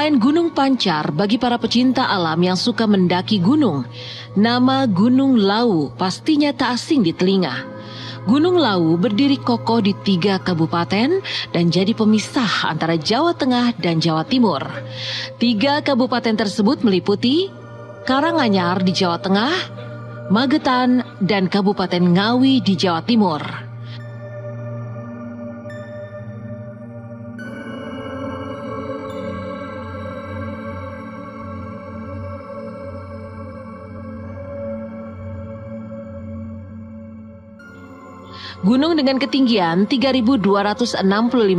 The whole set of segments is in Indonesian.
Selain Gunung Pancar, bagi para pecinta alam yang suka mendaki gunung, nama Gunung Lawu pastinya tak asing di telinga. Gunung Lawu berdiri kokoh di 3 kabupaten dan jadi pemisah antara Jawa Tengah dan Jawa Timur. 3 kabupaten tersebut meliputi Karanganyar di Jawa Tengah, Magetan, dan Kabupaten Ngawi di Jawa Timur. Gunung dengan ketinggian 3.265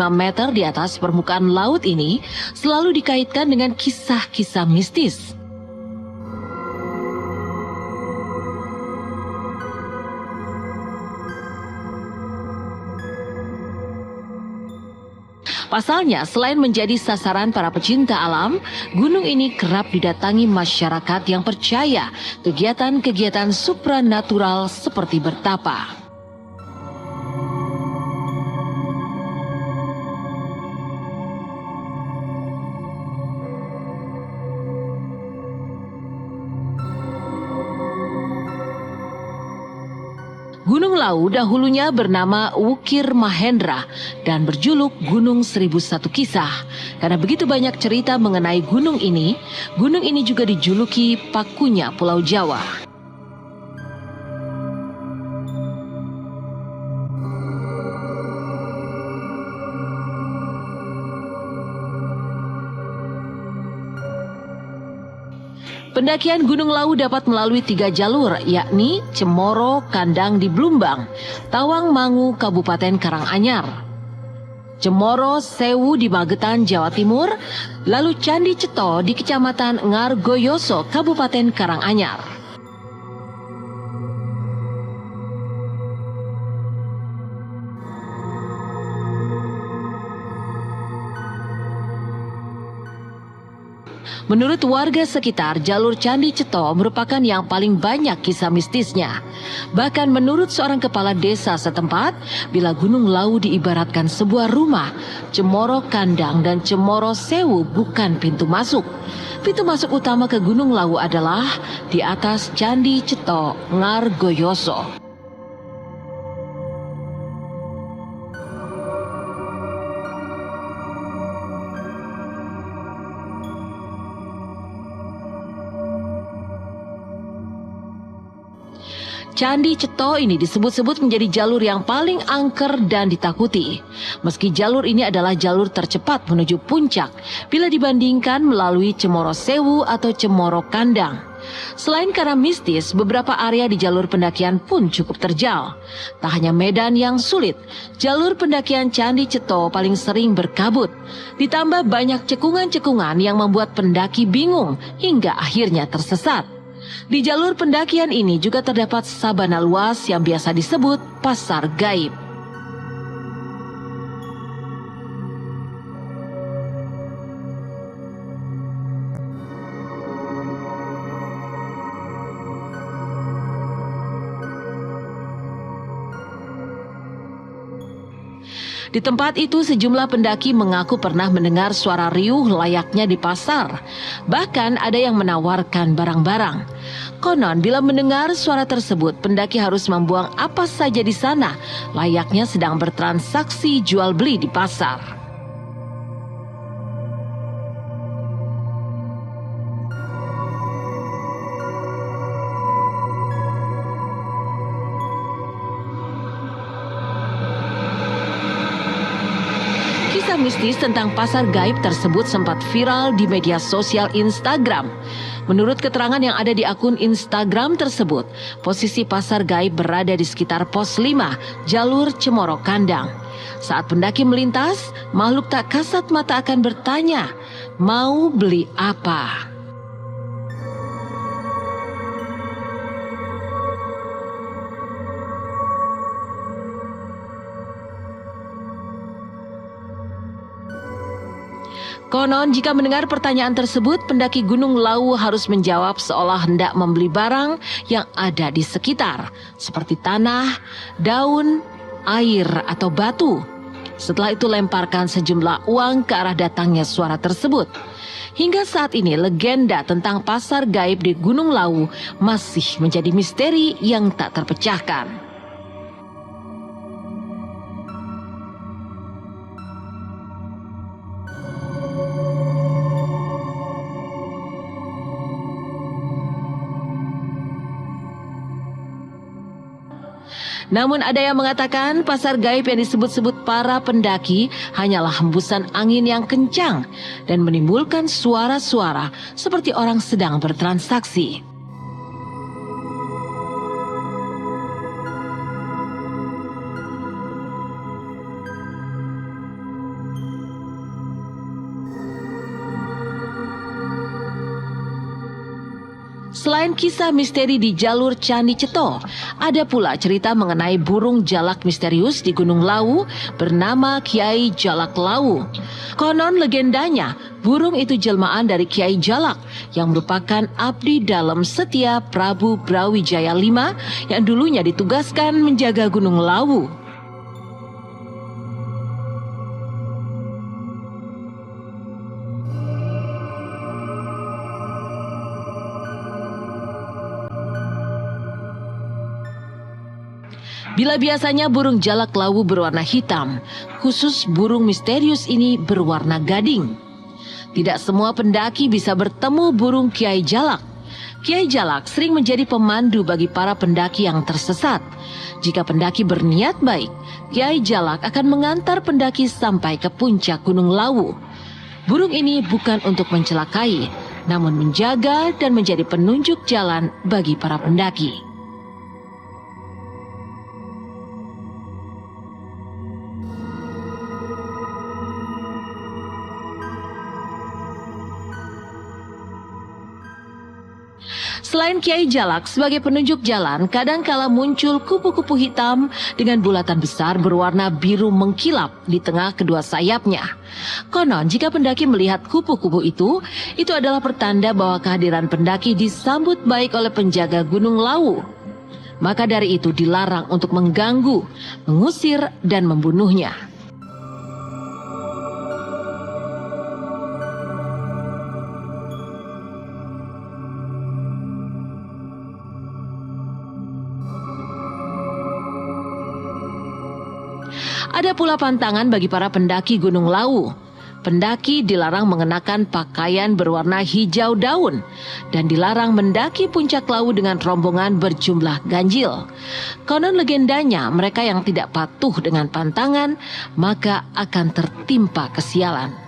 meter di atas permukaan laut ini selalu dikaitkan dengan kisah-kisah mistis. Pasalnya, selain menjadi sasaran para pecinta alam, gunung ini kerap didatangi masyarakat yang percaya kegiatan-kegiatan supranatural seperti bertapa. Gunung Lawu dahulunya bernama Wukir Mahendra dan berjuluk Gunung 1001 Kisah. Karena begitu banyak cerita mengenai gunung ini juga dijuluki pakunya Pulau Jawa. Pendakian Gunung Lawu dapat melalui 3 jalur, yakni Cemoro Kandang di Blumbang, Tawangmangu Kabupaten Karanganyar, Cemoro Sewu di Magetan, Jawa Timur, lalu Candi Ceto di Kecamatan Ngargoyoso, Kabupaten Karanganyar. Menurut warga sekitar, jalur Candi Ceto merupakan yang paling banyak kisah mistisnya. Bahkan menurut seorang kepala desa setempat, bila Gunung Lawu diibaratkan sebuah rumah, Cemoro Kandang dan Cemoro Sewu bukan pintu masuk. Pintu masuk utama ke Gunung Lawu adalah di atas Candi Ceto Ngargoyoso. Candi Ceto ini disebut-sebut menjadi jalur yang paling angker dan ditakuti. Meski jalur ini adalah jalur tercepat menuju puncak bila dibandingkan melalui Cemoro Sewu atau Cemoro Kandang. Selain karena mistis, beberapa area di jalur pendakian pun cukup terjal. Tak hanya medan yang sulit, jalur pendakian Candi Ceto paling sering berkabut. Ditambah banyak cekungan-cekungan yang membuat pendaki bingung hingga akhirnya tersesat. Di jalur pendakian ini juga terdapat sabana luas yang biasa disebut pasar gaib. Di tempat itu sejumlah pendaki mengaku pernah mendengar suara riuh layaknya di pasar. Bahkan ada yang menawarkan barang-barang. Konon bila mendengar suara tersebut, pendaki harus membuang apa saja di sana, layaknya sedang bertransaksi jual beli di pasar. Kisah mistis tentang pasar gaib tersebut sempat viral di media sosial Instagram. Menurut keterangan yang ada di akun Instagram tersebut, posisi pasar gaib berada di sekitar pos 5, jalur Cemoro Kandang. Saat pendaki melintas, makhluk tak kasat mata akan bertanya, "Mau beli apa?" Konon jika mendengar pertanyaan tersebut, pendaki Gunung Lawu harus menjawab seolah hendak membeli barang yang ada di sekitar, seperti tanah, daun, air, atau batu. Setelah itu lemparkan sejumlah uang ke arah datangnya suara tersebut. Hingga saat ini legenda tentang pasar gaib di Gunung Lawu masih menjadi misteri yang tak terpecahkan. Namun ada yang mengatakan pasar gaib yang disebut-sebut para pendaki hanyalah hembusan angin yang kencang dan menimbulkan suara-suara seperti orang sedang bertransaksi. Selain kisah misteri di jalur Candi Ceto, ada pula cerita mengenai burung jalak misterius di Gunung Lawu bernama Kiai Jalak Lawu. Konon legendanya, burung itu jelmaan dari Kiai Jalak yang merupakan abdi dalam setia Prabu Brawijaya V yang dulunya ditugaskan menjaga Gunung Lawu. Bila biasanya burung jalak lawu berwarna hitam, khusus burung misterius ini berwarna gading. Tidak semua pendaki bisa bertemu burung Kiai Jalak. Kiai Jalak sering menjadi pemandu bagi para pendaki yang tersesat. Jika pendaki berniat baik, Kiai Jalak akan mengantar pendaki sampai ke puncak Gunung Lawu. Burung ini bukan untuk mencelakai, namun menjaga dan menjadi penunjuk jalan bagi para pendaki. Selain Kiai Jalak sebagai penunjuk jalan, kadangkala muncul kupu-kupu hitam dengan bulatan besar berwarna biru mengkilap di tengah kedua sayapnya. Konon jika pendaki melihat kupu-kupu itu adalah pertanda bahwa kehadiran pendaki disambut baik oleh penjaga Gunung Lawu. Maka dari itu dilarang untuk mengganggu, mengusir, dan membunuhnya. Ada pula pantangan bagi para pendaki Gunung Lawu. Pendaki dilarang mengenakan pakaian berwarna hijau daun dan dilarang mendaki puncak Lawu dengan rombongan berjumlah ganjil. Konon legendanya mereka yang tidak patuh dengan pantangan maka akan tertimpa kesialan.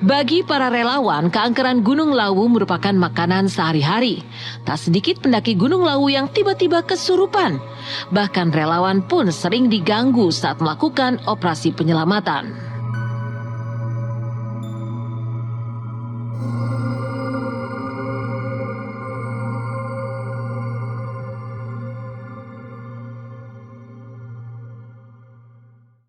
Bagi para relawan, keangkeran Gunung Lawu merupakan makanan sehari-hari. Tak sedikit pendaki Gunung Lawu yang tiba-tiba kesurupan. Bahkan relawan pun sering diganggu saat melakukan operasi penyelamatan.